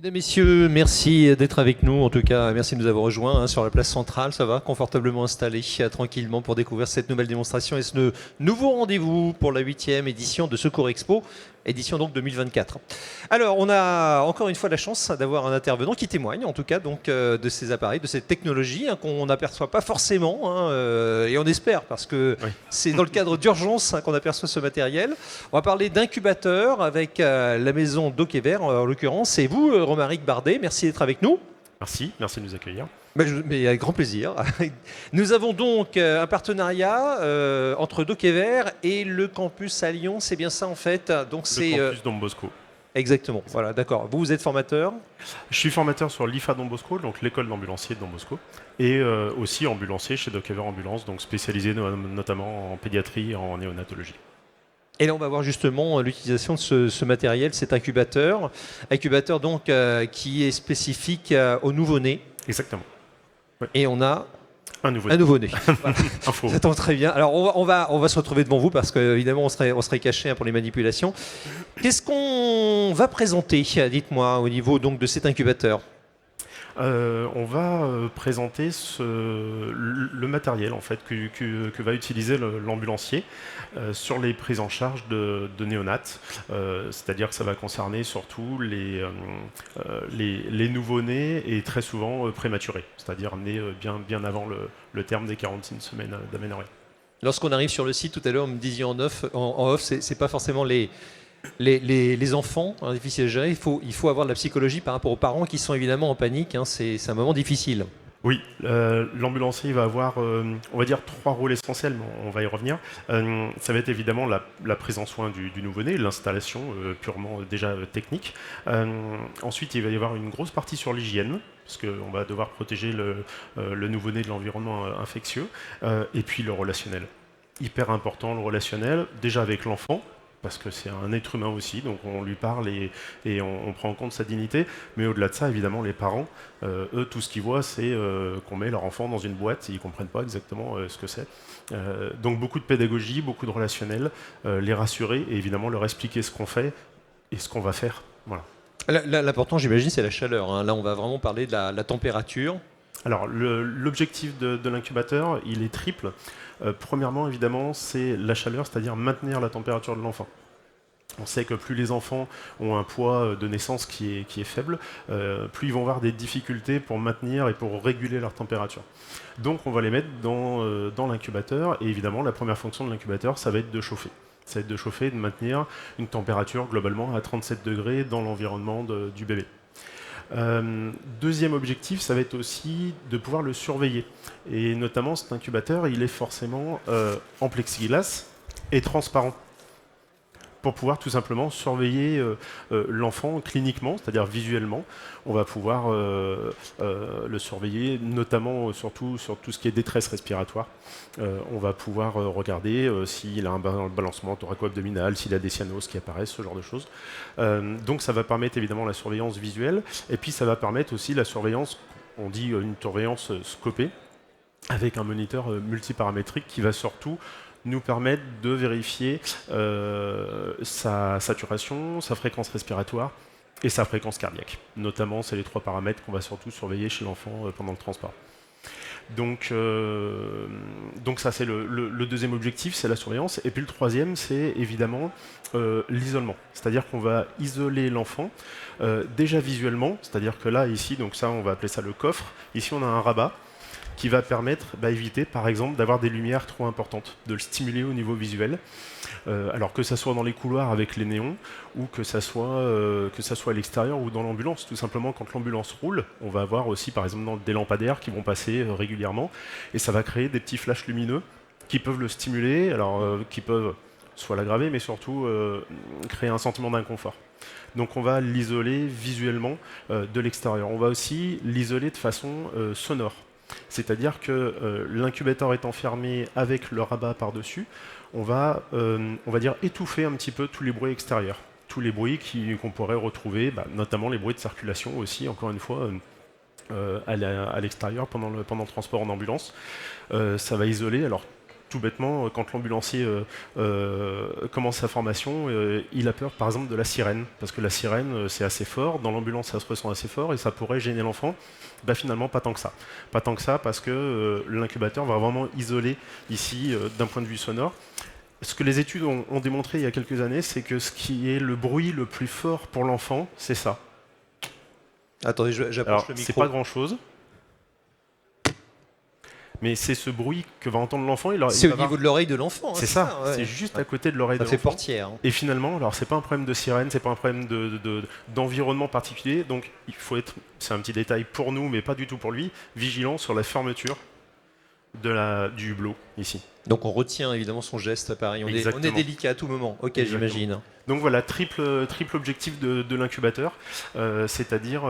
Mesdames, Messieurs, merci d'être avec nous. En tout cas, merci de nous avoir rejoints sur la place centrale. Ça va, confortablement installé, tranquillement pour découvrir cette nouvelle démonstration et ce nouveau rendez-vous pour la 8e édition de Secours Expo, édition donc 2024. Alors, on a encore une fois la chance d'avoir un intervenant qui témoigne, en tout cas, donc, de ces appareils, de cette technologie qu'on n'aperçoit pas forcément, et on espère, parce que c'est dans le cadre d'urgence qu'on aperçoit ce matériel. On va parler d'incubateur avec la maison Dockever, en l'occurrence, et vous, Romaric Bardet, merci d'être avec nous. Merci de nous accueillir. Mais avec grand plaisir. Nous avons donc un partenariat entre Dockever et le campus à Lyon, c'est bien ça en fait. Donc le campus Don Bosco. Exactement, voilà, d'accord. Vous êtes formateur? Je suis formateur sur l'IFA Don Bosco, donc l'école d'ambulancier de Don Bosco, et aussi ambulancier chez Dockever Ambulance, donc spécialisé notamment en pédiatrie et en néonatologie. Et là, on va voir justement l'utilisation de ce matériel, cet incubateur. Incubateur donc qui est spécifique aux nouveau-nés. Exactement. Ouais. Et on a un nouveau-né. Voilà. Ça tombe très bien. Alors, on va se retrouver devant vous parce qu'évidemment, on serait caché pour les manipulations. Qu'est-ce qu'on va présenter, dites-moi, au niveau donc, de cet incubateur? On va présenter le matériel en fait, que va utiliser l'ambulancier sur les prises en charge de néonates. C'est-à-dire que ça va concerner surtout les nouveau-nés et très souvent prématurés, c'est-à-dire nés bien avant le terme des 41 semaines d'aménorrhée. Lorsqu'on arrive sur le site, tout à l'heure, on me disait en off, c'est pas forcément les enfants, difficiles à gérer. Il faut avoir de la psychologie par rapport aux parents qui sont évidemment en panique. C'est un moment difficile. Oui, l'ambulancier va avoir, on va dire, 3 rôles essentiels, mais on va y revenir. Ça va être évidemment la prise en soin du nouveau-né, l'installation purement déjà technique. Ensuite, il va y avoir une grosse partie sur l'hygiène, parce qu'on va devoir protéger le nouveau-né de l'environnement infectieux. Et puis le relationnel. Hyper important, le relationnel, déjà avec l'enfant, parce que c'est un être humain aussi, donc on lui parle et on prend en compte sa dignité. Mais au-delà de ça, évidemment, les parents, eux, tout ce qu'ils voient, c'est qu'on met leur enfant dans une boîte, et ils ne comprennent pas exactement ce que c'est. Donc beaucoup de pédagogie, beaucoup de relationnel, les rassurer et évidemment leur expliquer ce qu'on fait et ce qu'on va faire. Voilà. L'important, j'imagine, c'est la chaleur. Là, on va vraiment parler de la température. Alors, l'objectif de l'incubateur, il est triple. Premièrement, évidemment, c'est la chaleur, c'est-à-dire maintenir la température de l'enfant. On sait que plus les enfants ont un poids de naissance qui est faible, plus ils vont avoir des difficultés pour maintenir et pour réguler leur température. Donc, on va les mettre dans l'incubateur. Et évidemment, la première fonction de l'incubateur, ça va être de chauffer. Ça va être de chauffer et de maintenir une température globalement à 37 degrés dans l'environnement du bébé. Deuxième objectif, ça va être aussi de pouvoir le surveiller. Et notamment, cet incubateur, il est forcément en plexiglas et transparent pour pouvoir tout simplement surveiller l'enfant cliniquement, c'est-à-dire visuellement. On va pouvoir le surveiller, notamment surtout sur tout ce qui est détresse respiratoire. On va pouvoir regarder s'il a un balancement thoraco-abdominal, s'il a des cyanoses qui apparaissent, ce genre de choses. Donc ça va permettre évidemment la surveillance visuelle, et puis ça va permettre aussi la surveillance, on dit une surveillance scopée, avec un moniteur multiparamétrique qui va surtout nous permettre de vérifier sa saturation, sa fréquence respiratoire et sa fréquence cardiaque. Notamment, c'est les 3 paramètres qu'on va surtout surveiller chez l'enfant pendant le transport. Donc ça, c'est le deuxième objectif, c'est la surveillance. Et puis le troisième, c'est évidemment l'isolement. C'est-à-dire qu'on va isoler l'enfant déjà visuellement, c'est-à-dire que là, ici, donc ça, on va appeler ça le coffre. Ici, on a un rabat qui va permettre d'éviter, par exemple, d'avoir des lumières trop importantes, de le stimuler au niveau visuel. Alors que ça soit dans les couloirs avec les néons, ou que ça soit à l'extérieur ou dans l'ambulance. Tout simplement, quand l'ambulance roule, on va avoir aussi, par exemple, des lampadaires qui vont passer régulièrement, et ça va créer des petits flashs lumineux qui peuvent le stimuler, qui peuvent soit l'aggraver, mais surtout créer un sentiment d'inconfort. Donc on va l'isoler visuellement de l'extérieur. On va aussi l'isoler de façon sonore. C'est-à-dire que l'incubateur étant fermé avec le rabat par-dessus, on va dire étouffer un petit peu tous les bruits extérieurs, tous les bruits qu'on pourrait retrouver, notamment les bruits de circulation aussi, encore une fois, à l'extérieur pendant le transport en ambulance. Ça va isoler. Alors, Tout bêtement, quand l'ambulancier commence sa formation, il a peur par exemple de la sirène, parce que la sirène c'est assez fort, dans l'ambulance ça se ressent assez fort et ça pourrait gêner l'enfant. Bah, finalement pas tant que ça. Pas tant que ça parce que l'incubateur va vraiment isoler ici d'un point de vue sonore. Ce que les études ont démontré il y a quelques années, c'est que ce qui est le bruit le plus fort pour l'enfant, c'est ça. Attendez, j'approche Alors, le micro. c'est pas grand-chose, mais c'est ce bruit que va entendre l'enfant. C'est au niveau de l'oreille de l'enfant. Hein, c'est ça, ouais. c'est juste à côté de l'oreille de Ça fait l'enfant. portière. Hein. Et finalement, alors c'est pas un problème de sirène, c'est pas un problème d'environnement particulier, donc il faut être, c'est un petit détail pour nous, mais pas du tout pour lui, vigilant sur la fermeture du hublot ici. Donc on retient évidemment son geste, pareil. On est délicat à tout moment. Ok, j'imagine. Donc voilà, triple objectif de l'incubateur, c'est-à-dire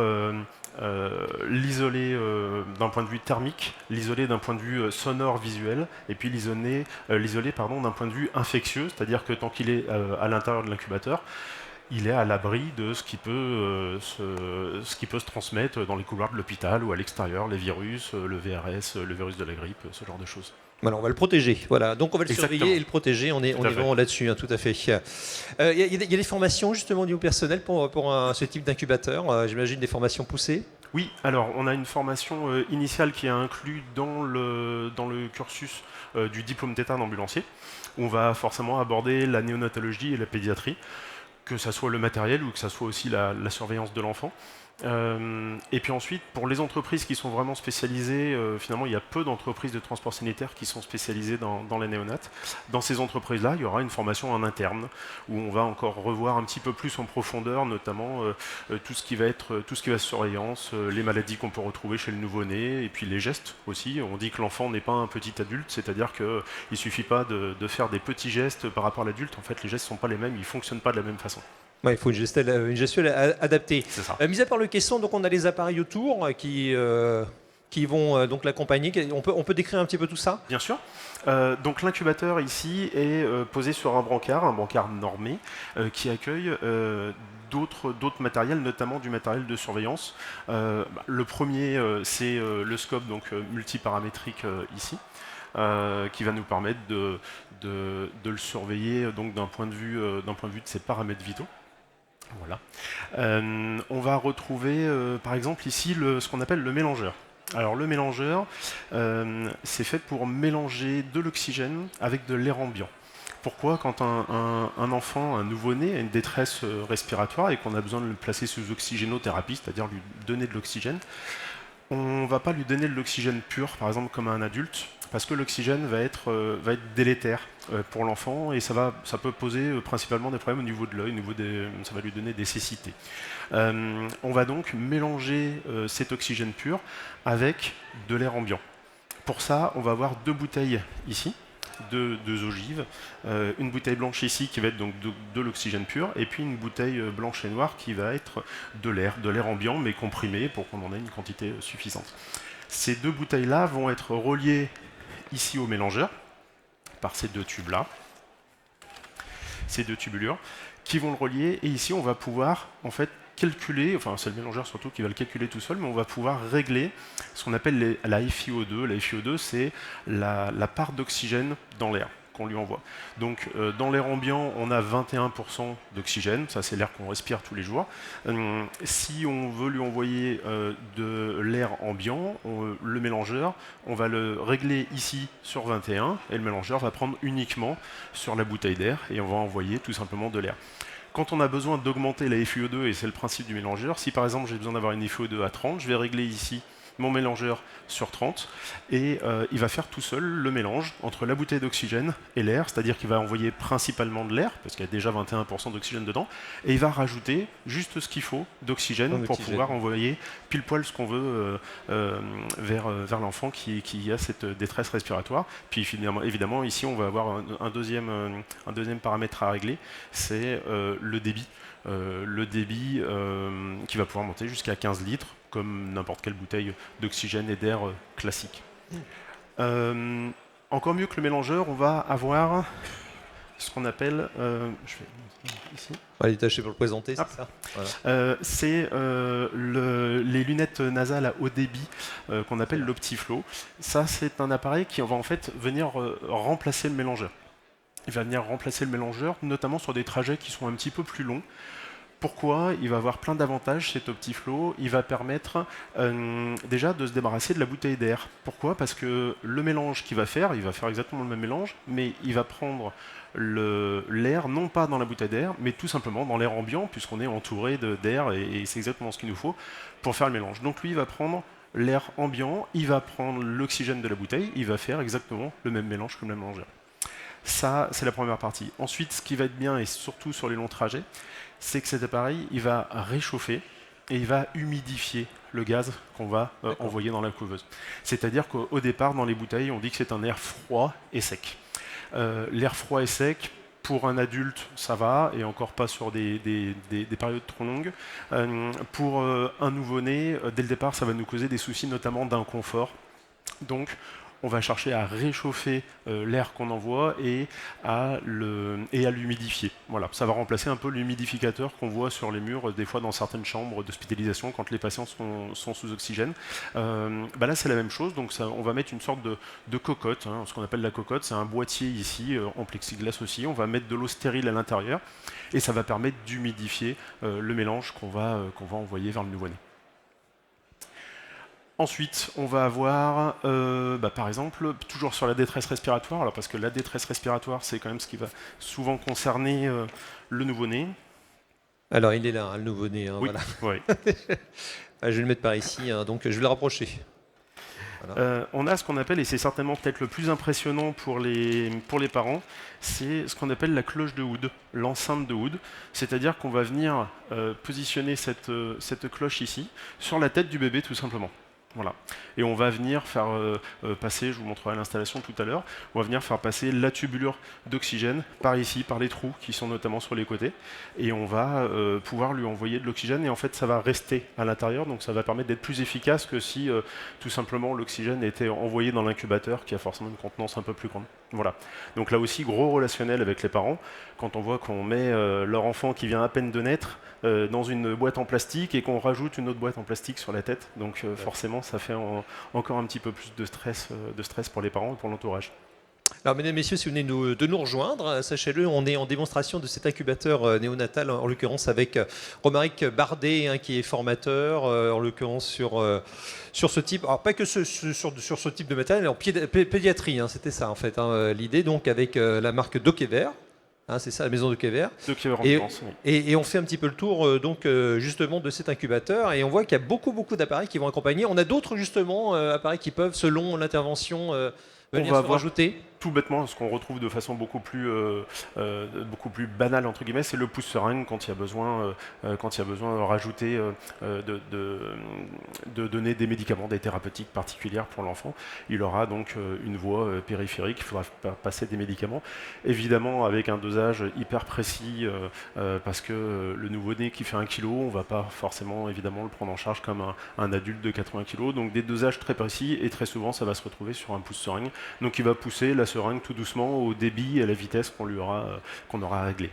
l'isoler d'un point de vue thermique, l'isoler d'un point de vue sonore visuel, et puis l'isoler d'un point de vue infectieux, c'est-à-dire que tant qu'il est à l'intérieur de l'incubateur, il est à l'abri de ce qui peut se transmettre dans les couloirs de l'hôpital ou à l'extérieur, les virus, le VRS, le virus de la grippe, ce genre de choses. Voilà, on va le protéger. Voilà. Donc on va le surveiller et le protéger. On est vraiment là-dessus, hein, tout à fait. Il y a des formations justement au niveau personnel pour ce type d'incubateur. J'imagine des formations poussées. Oui, alors on a une formation initiale qui est inclue dans le cursus du diplôme d'état d'ambulancier, où on va forcément aborder la néonatologie et la pédiatrie, que ça soit le matériel ou que ça soit aussi la surveillance de l'enfant. Et puis ensuite, pour les entreprises qui sont vraiment spécialisées, finalement il y a peu d'entreprises de transport sanitaire qui sont spécialisées dans la néonate. Dans ces entreprises-là, il y aura une formation en interne, où on va encore revoir un petit peu plus en profondeur, notamment tout ce qui va être surveillance, les maladies qu'on peut retrouver chez le nouveau-né, et puis les gestes aussi. On dit que l'enfant n'est pas un petit adulte, c'est-à-dire qu'il ne suffit pas de faire des petits gestes par rapport à l'adulte. En fait, les gestes ne sont pas les mêmes, ils ne fonctionnent pas de la même façon. Ouais, il faut une gestuelle adaptée. C'est ça. Mis à part le caisson, donc on a les appareils autour qui vont donc l'accompagner. On peut décrire un petit peu tout ça ? Bien sûr. Donc l'incubateur ici est posé sur un brancard normé, qui accueille d'autres matériels, notamment du matériel de surveillance. Le premier, c'est le scope donc multiparamétrique ici. Qui va nous permettre de le surveiller donc d'un point de vue de ses paramètres vitaux. Voilà. On va retrouver par exemple ici ce qu'on appelle le mélangeur. Alors le mélangeur, c'est fait pour mélanger de l'oxygène avec de l'air ambiant. Pourquoi quand un enfant, un nouveau-né, a une détresse respiratoire et qu'on a besoin de le placer sous oxygénothérapie, c'est-à-dire lui donner de l'oxygène, on ne va pas lui donner de l'oxygène pur, par exemple comme à un adulte, parce que l'oxygène va être délétère pour l'enfant et ça peut poser principalement des problèmes au niveau de l'œil, ça va lui donner des cécités. On va donc mélanger cet oxygène pur avec de l'air ambiant. Pour ça, on va avoir deux bouteilles ici, deux ogives, une bouteille blanche ici qui va être donc de l'oxygène pur, et puis une bouteille blanche et noire qui va être de l'air ambiant mais comprimé pour qu'on en ait une quantité suffisante. Ces deux bouteilles-là vont être reliées ici au mélangeur par ces deux tubes-là, ces deux tubulures qui vont le relier, et ici on va pouvoir en fait calculer, enfin c'est le mélangeur surtout qui va le calculer tout seul, mais on va pouvoir régler ce qu'on appelle la FiO2. La FiO2 c'est la part d'oxygène dans l'air qu'on lui envoie. Donc dans l'air ambiant, on a 21% d'oxygène, ça c'est l'air qu'on respire tous les jours. Si on veut lui envoyer de l'air ambiant, le mélangeur, on va le régler ici sur 21 et le mélangeur va prendre uniquement sur la bouteille d'air et on va envoyer tout simplement de l'air. Quand on a besoin d'augmenter la FiO2, et c'est le principe du mélangeur, si par exemple j'ai besoin d'avoir une FiO2 à 30, je vais régler ici mon mélangeur sur 30 et il va faire tout seul le mélange entre la bouteille d'oxygène et l'air, c'est-à-dire qu'il va envoyer principalement de l'air parce qu'il y a déjà 21% d'oxygène dedans et il va rajouter juste ce qu'il faut d'oxygène pour pouvoir envoyer pile poil ce qu'on veut vers l'enfant qui a cette détresse respiratoire. Puis évidemment ici on va avoir un deuxième paramètre à régler, c'est le débit. Le débit qui va pouvoir monter jusqu'à 15 litres comme n'importe quelle bouteille d'oxygène et d'air classique. Encore mieux que le mélangeur, on va avoir ce ce qu'on appelle, je vais ici. On va les tâcher pour le présenter, c'est ça. Voilà. C'est les lunettes nasales à haut débit qu'on appelle l'Optiflow. Ça, c'est un appareil qui va en fait venir remplacer le mélangeur. Il va venir remplacer le mélangeur, notamment sur des trajets qui sont un petit peu plus longs. Pourquoi? Il va avoir plein d'avantages, cet Optiflow. Il va permettre déjà de se débarrasser de la bouteille d'air. Pourquoi? Parce que le mélange qu'il va faire, il va faire exactement le même mélange, mais il va prendre l'air, non pas dans la bouteille d'air, mais tout simplement dans l'air ambiant, puisqu'on est entouré d'air, et c'est exactement ce qu'il nous faut pour faire le mélange. Donc lui, il va prendre l'air ambiant, il va prendre l'oxygène de la bouteille, il va faire exactement le même mélange que le mélangeur. Ça, c'est la première partie. Ensuite, ce qui va être bien, et surtout sur les longs trajets, c'est que cet appareil, il va réchauffer et il va humidifier le gaz qu'on va envoyer dans la couveuse. C'est-à-dire qu'au départ, dans les bouteilles, on dit que c'est un air froid et sec. L'air froid et sec, pour un adulte, ça va, et encore pas sur des périodes trop longues. Pour un nouveau-né, dès le départ, ça va nous causer des soucis, notamment d'inconfort. Donc, on va chercher à réchauffer l'air qu'on envoie et à l'humidifier. Voilà, ça va remplacer un peu l'humidificateur qu'on voit sur les murs, des fois dans certaines chambres d'hospitalisation quand les patients sont sous oxygène. Là, c'est la même chose, donc ça, on va mettre une sorte de cocotte, hein, ce qu'on appelle la cocotte, c'est un boîtier ici, en plexiglas aussi, on va mettre de l'eau stérile à l'intérieur et ça va permettre d'humidifier le mélange qu'on va envoyer vers le nouveau-né. Ensuite, on va avoir, par exemple, toujours sur la détresse respiratoire, alors parce que la détresse respiratoire, c'est quand même ce qui va souvent concerner le nouveau-né. Alors, il est là, hein, le nouveau-né. Hein, oui, voilà. Oui. Je vais le mettre par ici, hein, donc je vais le rapprocher. Voilà. On a ce qu'on appelle, et c'est certainement peut-être le plus impressionnant pour les parents, c'est ce qu'on appelle la cloche de Hood, l'enceinte de Hood. C'est-à-dire qu'on va venir positionner cette cloche ici, sur la tête du bébé tout simplement. Voilà. Et on va venir faire passer, je vous montrerai l'installation tout à l'heure, on va venir faire passer la tubulure d'oxygène par ici, par les trous qui sont notamment sur les côtés, et on va pouvoir lui envoyer de l'oxygène, et en fait ça va rester à l'intérieur, donc ça va permettre d'être plus efficace que si tout simplement l'oxygène était envoyé dans l'incubateur qui a forcément une contenance un peu plus grande. Voilà. Donc là aussi, gros relationnel avec les parents, quand on voit qu'on met leur enfant qui vient à peine de naître dans une boîte en plastique et qu'on rajoute une autre boîte en plastique sur la tête, donc forcément ça fait encore un petit peu plus de stress pour les parents et pour l'entourage. Alors, mesdames, messieurs, si vous venez de nous rejoindre, sachez-le, on est en démonstration de cet incubateur néonatal, en l'occurrence avec Romaric Bardet, hein, qui est formateur, en l'occurrence sur ce type, alors pas que sur ce type de matériel, en pédiatrie, hein, c'était ça en fait, hein, l'idée, donc avec la marque Dockever. Hein, c'est ça, la maison de Kever. Et on fait un petit peu le tour justement de cet incubateur et on voit qu'il y a beaucoup d'appareils qui vont accompagner. On a d'autres justement appareils qui peuvent, selon l'intervention, venir se rajouter. Tout bêtement, ce qu'on retrouve de façon beaucoup plus banale entre guillemets, c'est le pouce-seringue quand il y a besoin de rajouter, de donner des médicaments, des thérapeutiques particulières pour l'enfant. Il aura donc une voie périphérique, il faudra passer des médicaments, évidemment avec un dosage hyper précis, parce que le nouveau-né qui fait 1 kg, on ne va pas forcément évidemment le prendre en charge comme un adulte de 80 kg, donc des dosages très précis et très souvent ça va se retrouver sur un pouce-seringue, donc il va pousser la seringue tout doucement au débit et à la vitesse qu'on aura réglé.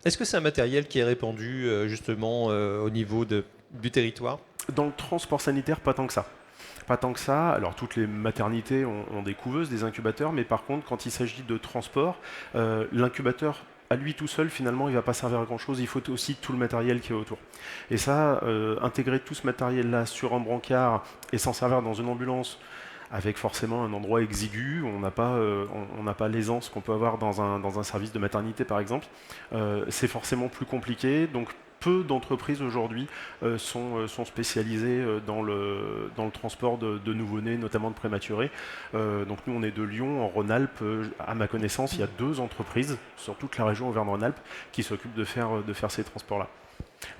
Est-ce que c'est un matériel qui est répandu justement au niveau du territoire? Dans le transport sanitaire, pas tant que ça. Pas tant que ça. Alors toutes les maternités ont des couveuses, des incubateurs, mais par contre quand il s'agit de transport, l'incubateur à lui tout seul, finalement, il ne va pas servir à grand-chose. Il faut aussi tout le matériel qui est autour. Et ça, intégrer tout ce matériel-là sur un brancard et s'en servir dans une ambulance, avec forcément un endroit exigu, on n'a pas l'aisance qu'on peut avoir dans un service de maternité par exemple, c'est forcément plus compliqué, donc peu d'entreprises aujourd'hui sont spécialisées dans le transport de nouveau-nés, notamment de prématurés. Donc nous on est de Lyon, en Rhône-Alpes, à ma connaissance il y a 2 entreprises sur toute la région Auvergne-Rhône-Alpes qui s'occupent de faire ces transports-là.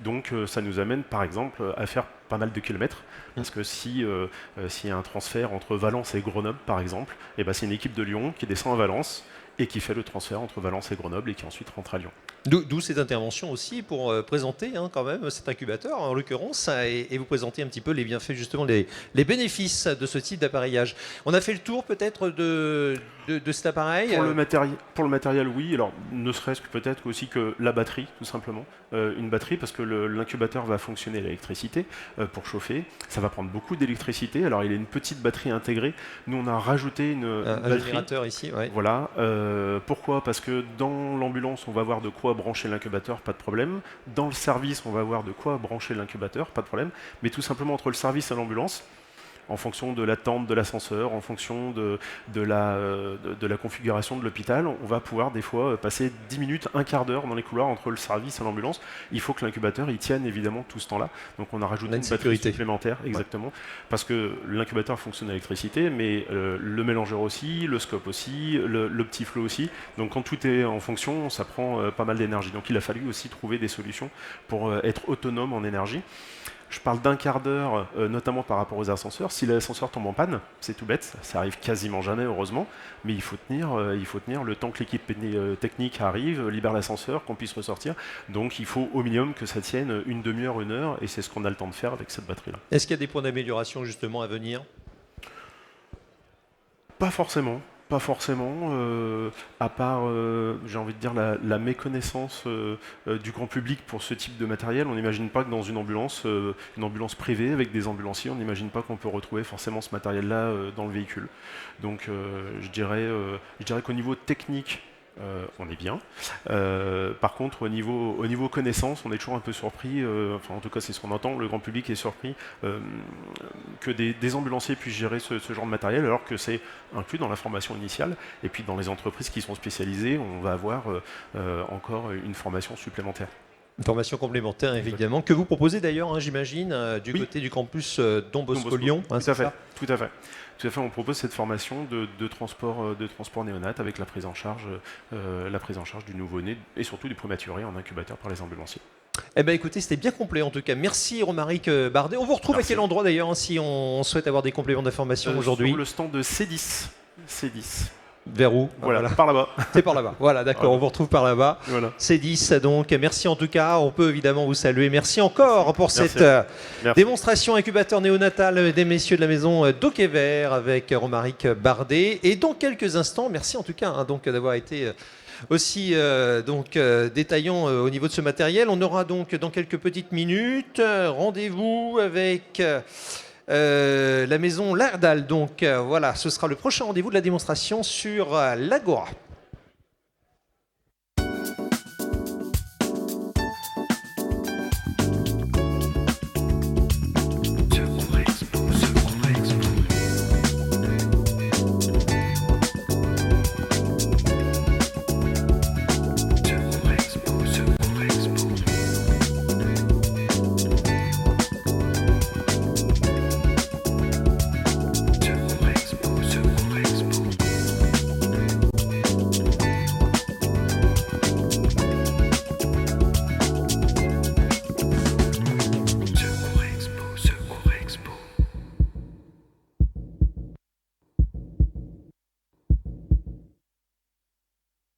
Donc ça nous amène par exemple à faire pas mal de kilomètres, parce que s'il y a un transfert entre Valence et Grenoble par exemple, et c'est une équipe de Lyon qui descend à Valence et qui fait le transfert entre Valence et Grenoble et qui ensuite rentre à Lyon. D'où cette intervention aussi pour présenter quand même cet incubateur en l'occurrence et vous présenter un petit peu les bienfaits justement, les bénéfices de ce type d'appareillage. On a fait le tour peut-être de cet appareil. Pour le matériel, oui. Alors ne serait-ce que peut-être aussi que la batterie, tout simplement. Une batterie parce que l'incubateur va fonctionner à l'électricité pour chauffer. Ça va prendre beaucoup d'électricité. Alors il y a une petite batterie intégrée. Nous on a rajouté une batterie. Générateur ici. Ouais. Voilà. Pourquoi? Parce que dans l'ambulance on va voir de quoi brancher l'incubateur, pas de problème. Dans le service on va voir de quoi brancher l'incubateur, pas de problème. Mais tout simplement entre le service et l'ambulance, en fonction de la tente de l'ascenseur, en fonction de la configuration de l'hôpital, on va pouvoir des fois passer 10 minutes, un quart d'heure dans les couloirs entre le service et l'ambulance. Il faut que l'incubateur il tienne évidemment tout ce temps-là. Donc on a rajouté une batterie supplémentaire, exactement, ouais. Parce que l'incubateur fonctionne à l'électricité, mais le mélangeur aussi, le scope aussi, le petit flot aussi. Donc quand tout est en fonction, ça prend pas mal d'énergie. Donc il a fallu aussi trouver des solutions pour être autonome en énergie. Je parle d'un quart d'heure, notamment par rapport aux ascenseurs. Si l'ascenseur tombe en panne, c'est tout bête, ça arrive quasiment jamais, heureusement, mais il faut tenir le temps que l'équipe technique arrive, libère l'ascenseur, qu'on puisse ressortir. Donc il faut au minimum que ça tienne une demi-heure, une heure, et c'est ce qu'on a le temps de faire avec cette batterie-là. Est-ce qu'il y a des points d'amélioration justement à venir? Pas forcément. Pas forcément, à part, j'ai envie de dire, la méconnaissance du grand public pour ce type de matériel. On n'imagine pas que dans une ambulance privée avec des ambulanciers, on n'imagine pas qu'on peut retrouver forcément ce matériel-là dans le véhicule. Donc je dirais qu'au niveau technique, on est bien. Par contre, au niveau connaissance, on est toujours un peu surpris, enfin en tout cas c'est ce qu'on entend, le grand public est surpris que des ambulanciers puissent gérer ce genre de matériel alors que c'est inclus dans la formation initiale. Et puis dans les entreprises qui sont spécialisées, on va avoir encore une formation supplémentaire. Une formation complémentaire, évidemment, que vous proposez d'ailleurs, hein, j'imagine, du côté du campus Don Bosco Lyon. Hein, tout à fait. Tout à fait. On propose cette formation de transport néonat avec la prise en charge du nouveau-né et surtout du prématuré en incubateur par les ambulanciers. Eh bien écoutez, c'était bien complet en tout cas. Merci Romaric Bardet. On vous retrouve à quel endroit d'ailleurs, hein, si on souhaite avoir des compléments d'information aujourd'hui? Sur le stand de C10. Vers où? Voilà, par là-bas. C'est par là-bas. Voilà, d'accord, voilà. On vous retrouve par là-bas. Voilà. C10, donc merci en tout cas. On peut évidemment vous saluer. Merci encore pour cette démonstration incubateur néonatal des messieurs de la maison Dockever avec Romaric Bardet. Et dans quelques instants, merci en tout cas donc d'avoir été aussi détaillant au niveau de ce matériel. On aura donc dans quelques petites minutes rendez-vous avec la maison Lardal. Donc voilà, ce sera le prochain rendez-vous de la démonstration sur l'Agora.